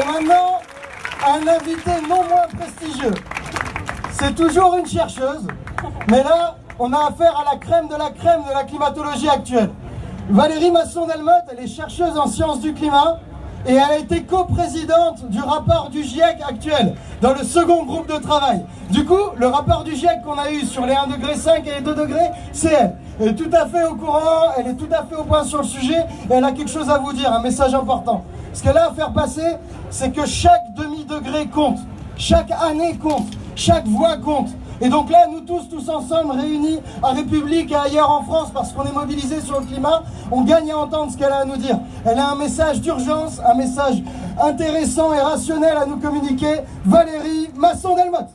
Et maintenant, un invité non moins prestigieux. C'est toujours une chercheuse, mais là, on a affaire à la crème de la climatologie actuelle. Valérie Masson-Delmotte, elle est chercheuse en sciences du climat et elle a été coprésidente du rapport du GIEC actuel, dans le second groupe de travail. Du coup, le rapport du GIEC qu'on a eu sur les 1,5 degré et les 2 degrés, c'est elle. Elle est tout à fait au courant, elle est tout à fait au point sur le sujet et elle a quelque chose à vous dire, un message important. Ce qu'elle a à faire passer, c'est que chaque demi-degré compte, chaque année compte, chaque voix compte. Et donc là, nous tous ensemble, réunis à République et ailleurs en France, parce qu'on est mobilisés sur le climat, on gagne à entendre ce qu'elle a à nous dire. Elle a un message d'urgence, un message intéressant et rationnel à nous communiquer. Valérie Masson-Delmotte.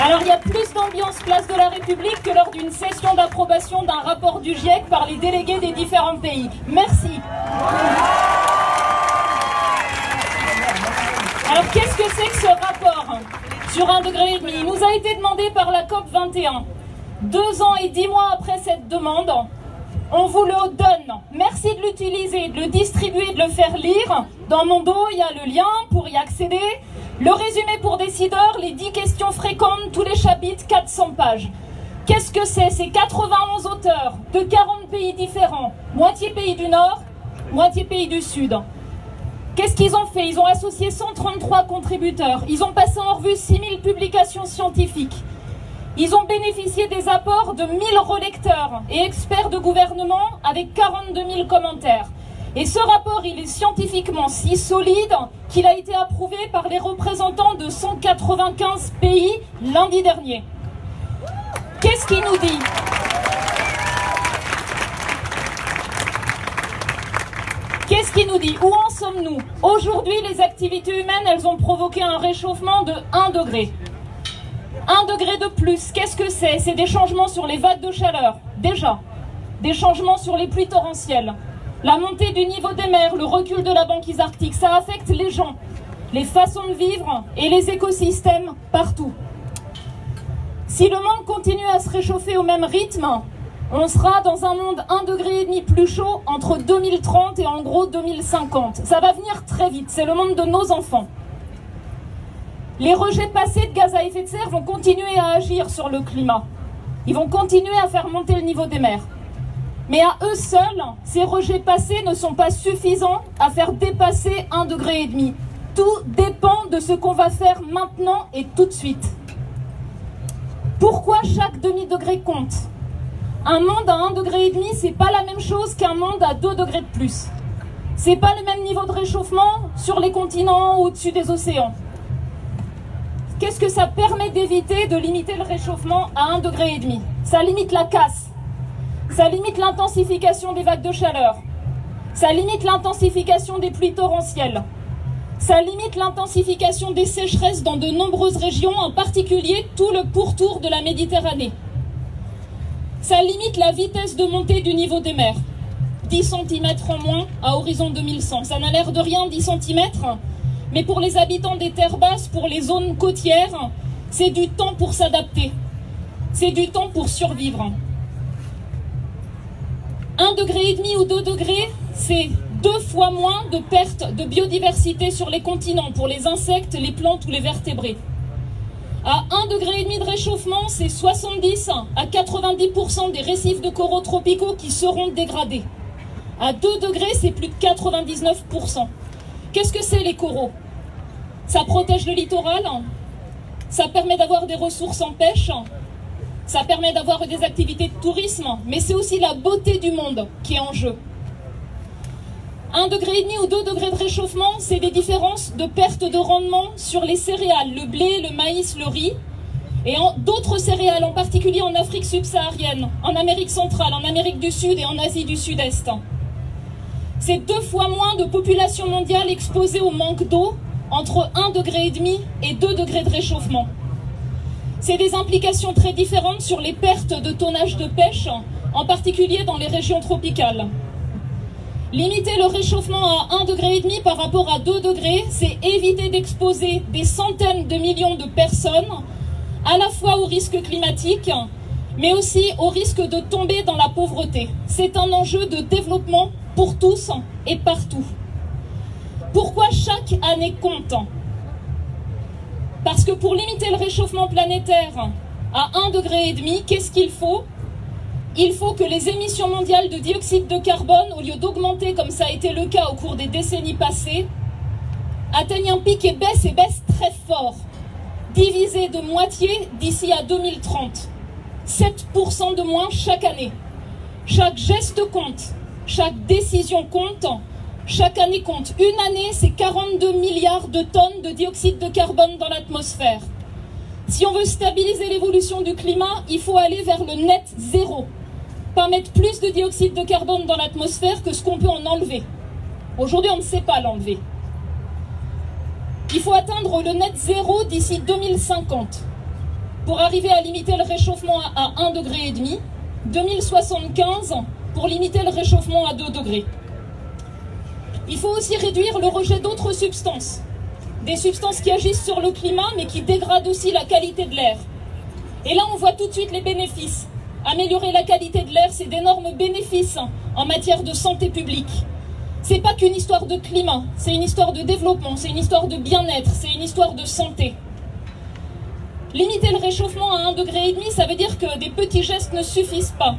Alors il y a plus d'ambiance place de la République que lors d'une session d'approbation d'un rapport du GIEC par les délégués des différents pays. Merci. Alors qu'est-ce que c'est que ce rapport sur 1,5 degré? Il nous a été demandé par la COP 21. 2 ans et 10 mois après cette demande, on vous le donne. Merci de l'utiliser, de le distribuer, de le faire lire. Dans mon dos, il y a le lien pour y accéder. Le résumé pour décideurs, les 10 questions fréquentes, tous les chapitres, 400 pages. Qu'est-ce que c'est? C'est 91 auteurs de 40 pays différents, moitié pays du Nord, moitié pays du Sud. Qu'est-ce qu'ils ont fait? Ils ont associé 133 contributeurs. Ils ont passé en revue 6000 publications scientifiques. Ils ont bénéficié des apports de 1000 relecteurs et experts de gouvernement avec 42 000 commentaires. Et ce rapport, il est scientifiquement si solide qu'il a été approuvé par les représentants de 195 pays lundi dernier. Qu'est-ce qu'il nous dit? Qu'est-ce qu'il nous dit? Où en sommes-nous? Aujourd'hui, les activités humaines, elles ont provoqué un réchauffement de 1 degré. 1 degré de plus, qu'est-ce que c'est? C'est des changements sur les vagues de chaleur, déjà. Des changements sur les pluies torrentielles. La montée du niveau des mers, le recul de la banquise arctique, ça affecte les gens, les façons de vivre et les écosystèmes partout. Si le monde continue à se réchauffer au même rythme, on sera dans un monde 1,5 degré plus chaud entre 2030 et en gros 2050. Ça va venir très vite, c'est le monde de nos enfants. Les rejets passés de gaz à effet de serre vont continuer à agir sur le climat. Ils vont continuer à faire monter le niveau des mers. Mais à eux seuls, ces rejets passés ne sont pas suffisants à faire dépasser 1,5 degré. Tout dépend de ce qu'on va faire maintenant et tout de suite. Pourquoi chaque demi-degré compte? Un monde à 1,5 degré, c'est pas la même chose qu'un monde à 2 degrés de plus. C'est pas le même niveau de réchauffement sur les continents ou au-dessus des océans. Qu'est-ce que ça permet d'éviter, de limiter le réchauffement à 1,5 degré? Ça limite la casse. Ça limite l'intensification des vagues de chaleur. Ça limite l'intensification des pluies torrentielles. Ça limite l'intensification des sécheresses dans de nombreuses régions, en particulier tout le pourtour de la Méditerranée. Ça limite la vitesse de montée du niveau des mers. 10 cm en moins à horizon 2100. Ça n'a l'air de rien, 10 cm, mais pour les habitants des terres basses, pour les zones côtières, c'est du temps pour s'adapter. C'est du temps pour survivre. 1,5 degré ou 2 degrés, c'est 2 fois moins de perte de biodiversité sur les continents pour les insectes, les plantes ou les vertébrés. À 1,5 degré de réchauffement, c'est 70 à 90% des récifs de coraux tropicaux qui seront dégradés. À 2 degrés, c'est plus de 99%. Qu'est-ce que c'est les coraux? Ça protège le littoral, ça permet d'avoir des ressources en pêche, ça permet d'avoir des activités de tourisme, mais c'est aussi la beauté du monde qui est en jeu. 1,5 degré ou 2 degrés de réchauffement, c'est des différences de perte de rendement sur les céréales, le blé, le maïs, le riz, et d'autres céréales, en particulier en Afrique subsaharienne, en Amérique centrale, en Amérique du Sud et en Asie du Sud-Est. C'est 2 fois moins de population mondiale exposée au manque d'eau, entre 1,5 degré et 2 degrés de réchauffement. C'est des implications très différentes sur les pertes de tonnage de pêche, en particulier dans les régions tropicales. Limiter le réchauffement à 1,5 degré par rapport à 2 degrés, c'est éviter d'exposer des centaines de millions de personnes, à la fois au risque climatique, mais aussi au risque de tomber dans la pauvreté. pauvreté. C'est un enjeu de développement pour tous et partout. Pourquoi chaque année compte? Parce que pour limiter le réchauffement planétaire à 1,5 degré, qu'est-ce qu'il faut? Il faut que les émissions mondiales de dioxyde de carbone, au lieu d'augmenter comme ça a été le cas au cours des décennies passées, atteignent un pic et baissent très fort, divisé de moitié d'ici à 2030. 7% de moins chaque année. Chaque geste compte, chaque décision compte, chaque année compte. Une année, c'est 42 milliards de tonnes de dioxyde de carbone dans l'atmosphère. Si on veut stabiliser l'évolution du climat, il faut aller vers le net zéro. Pas mettre plus de dioxyde de carbone dans l'atmosphère que ce qu'on peut en enlever. Aujourd'hui, on ne sait pas l'enlever. Il faut atteindre le net zéro d'ici 2050 pour arriver à limiter le réchauffement à 1,5 degré. 2075 pour limiter le réchauffement à 2 degrés. Il faut aussi réduire le rejet d'autres substances. Des substances qui agissent sur le climat mais qui dégradent aussi la qualité de l'air. Et là, on voit tout de suite les bénéfices. Améliorer la qualité de l'air, c'est d'énormes bénéfices en matière de santé publique. C'est pas qu'une histoire de climat, c'est une histoire de développement, c'est une histoire de bien-être, c'est une histoire de santé. Limiter le réchauffement à 1,5 degré, ça veut dire que des petits gestes ne suffisent pas.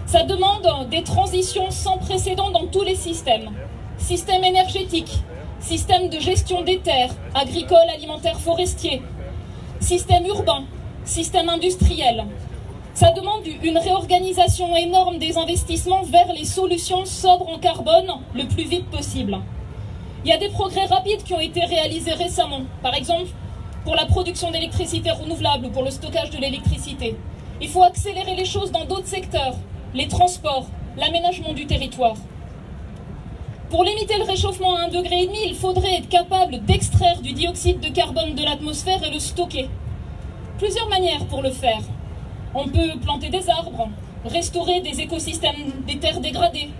Ça demande des transitions sans précédent dans tous les systèmes. Système énergétique, système de gestion des terres, agricole, alimentaire, forestier, système urbain, système industriel. Ça demande une réorganisation énorme des investissements vers les solutions sobres en carbone le plus vite possible. Il y a des progrès rapides qui ont été réalisés récemment. Par exemple, pour la production d'électricité renouvelable ou pour le stockage de l'électricité. Il faut accélérer les choses dans d'autres secteurs, les transports, l'aménagement du territoire. Pour limiter le réchauffement à 1,5 degré, il faudrait être capable d'extraire du dioxyde de carbone de l'atmosphère et le stocker. Plusieurs manières pour le faire. On peut planter des arbres, restaurer des écosystèmes des terres dégradées,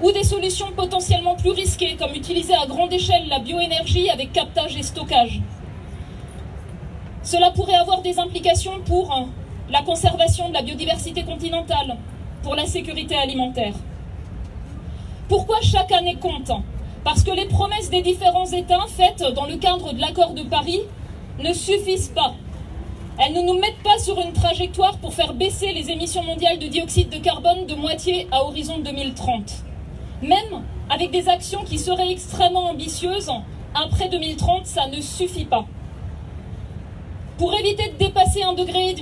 ou des solutions potentiellement plus risquées, comme utiliser à grande échelle la bioénergie avec captage et stockage. Cela pourrait avoir des implications pour la conservation de la biodiversité continentale, pour la sécurité alimentaire. Pourquoi chaque année compte? Parce que les promesses des différents États faites dans le cadre de l'accord de Paris ne suffisent pas. Elles ne nous mettent pas sur une trajectoire pour faire baisser les émissions mondiales de dioxyde de carbone de moitié à horizon 2030. Même avec des actions qui seraient extrêmement ambitieuses, après 2030, ça ne suffit pas. Pour éviter de dépasser 1,5 degré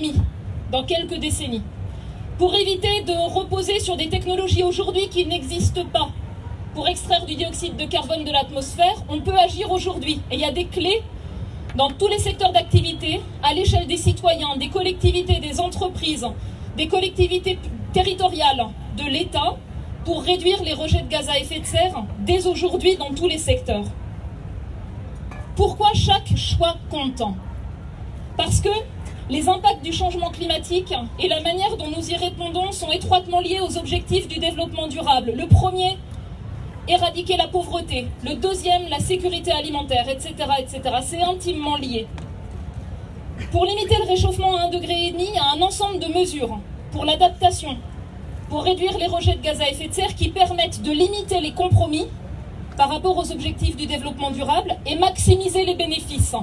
dans quelques décennies, pour éviter de reposer sur des technologies aujourd'hui qui n'existent pas, pour extraire du dioxyde de carbone de l'atmosphère, on peut agir aujourd'hui. Et il y a des clés dans tous les secteurs d'activité, à l'échelle des citoyens, des collectivités, des entreprises, des collectivités territoriales, de l'État, pour réduire les rejets de gaz à effet de serre dès aujourd'hui dans tous les secteurs. Pourquoi chaque choix compte? Parce que les impacts du changement climatique et la manière dont nous y répondons sont étroitement liés aux objectifs du développement durable. Le premier, éradiquer la pauvreté. Le deuxième, la sécurité alimentaire, etc., etc. C'est intimement lié. Pour limiter le réchauffement à 1,5 degré, il y a un ensemble de mesures pour l'adaptation, pour réduire les rejets de gaz à effet de serre qui permettent de limiter les compromis par rapport aux objectifs du développement durable et maximiser les bénéfices.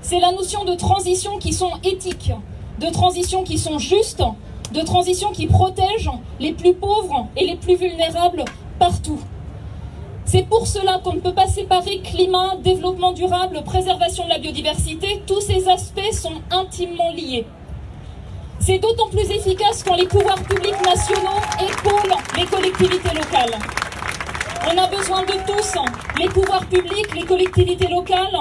C'est la notion de transition qui sont éthiques, de transition qui sont justes, de transition qui protègent les plus pauvres et les plus vulnérables partout. C'est pour cela qu'on ne peut pas séparer climat, développement durable, préservation de la biodiversité. Tous ces aspects sont intimement liés. C'est d'autant plus efficace quand les pouvoirs publics nationaux épaulent les collectivités locales. On a besoin de tous, les pouvoirs publics, les collectivités locales,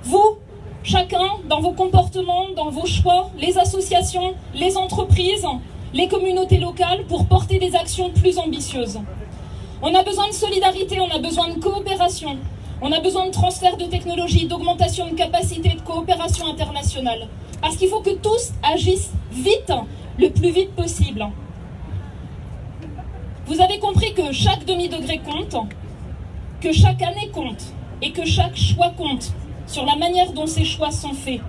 vous, chacun, dans vos comportements, dans vos choix, les associations, les entreprises, les communautés locales, pour porter des actions plus ambitieuses. On a besoin de solidarité, on a besoin de coopération, on a besoin de transfert de technologie, d'augmentation de capacité, de coopération internationale. Parce qu'il faut que tous agissent vite, le plus vite possible. Vous avez compris que chaque demi-degré compte, que chaque année compte, et que chaque choix compte sur la manière dont ces choix sont faits.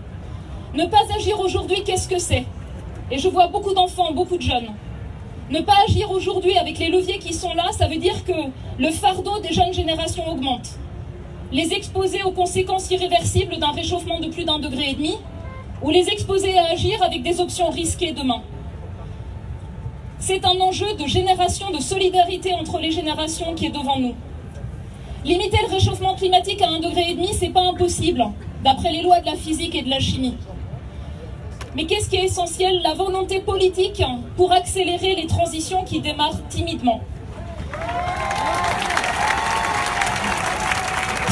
Ne pas agir aujourd'hui, qu'est-ce que c'est? Et je vois beaucoup d'enfants, beaucoup de jeunes. Ne pas agir aujourd'hui avec les leviers qui sont là, ça veut dire que le fardeau des jeunes générations augmente. Les exposer aux conséquences irréversibles d'un réchauffement de plus d'1,5 degré, ou les exposer à agir avec des options risquées demain. C'est un enjeu de génération, de solidarité entre les générations qui est devant nous. Limiter le réchauffement climatique à 1,5 degré, c'est pas impossible, d'après les lois de la physique et de la chimie. Mais qu'est-ce qui est essentiel? La volonté politique pour accélérer les transitions qui démarrent timidement.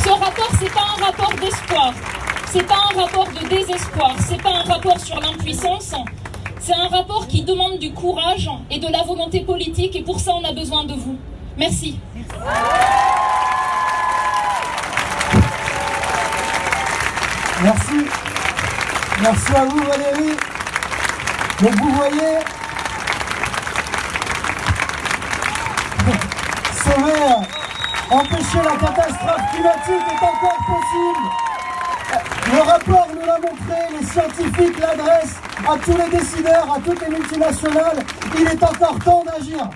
Ce rapport, c'est pas un rapport d'espoir, c'est pas un rapport de désespoir, c'est pas un rapport sur l'impuissance, c'est un rapport qui demande du courage et de la volonté politique, et pour ça on a besoin de vous. Merci. Merci. Merci à vous Valérie. Donc vous voyez, empêcher la catastrophe climatique est encore possible. Le rapport nous l'a montré, les scientifiques l'adressent à tous les décideurs, à toutes les multinationales. Il est encore temps d'agir.